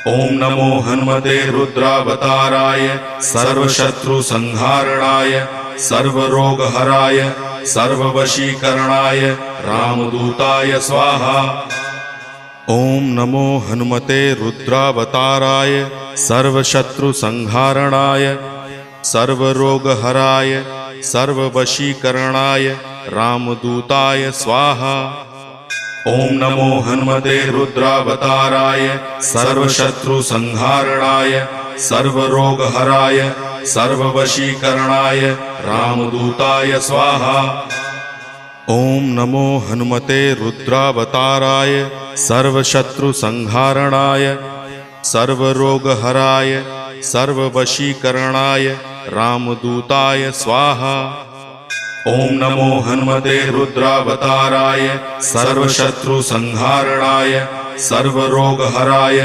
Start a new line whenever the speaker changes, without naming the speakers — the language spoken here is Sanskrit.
ओम नमो हनुमते रुद्रावताराय सर्वशत्रुसंहारणाय सर्वरोगहराय सर्ववशीकरणाय रामदूताय स्वाहा। ओम नमो हनुमते रुद्रावताराय सर्वशत्रुसंहारणाय सर्वरोगहराय सर्ववशीकरणाय रामदूताय स्वाहा। ओम नमो हनुमते रुद्रावताराय सर्वशत्रुसंहारणाय सर्वरोगहराय सर्ववशीकरणाय रामदूताय स्वाहा। ओम नमो हनुमते रुद्रावताराय सर्वशत्रुसंहारणाय सर्वरोगहराय सर्ववशीकरणाय रामदूताय स्वाहा। ओम नमो हनुमते रुद्रावताराय सर्वशत्रुसंहारणाय सर्वरोगहराय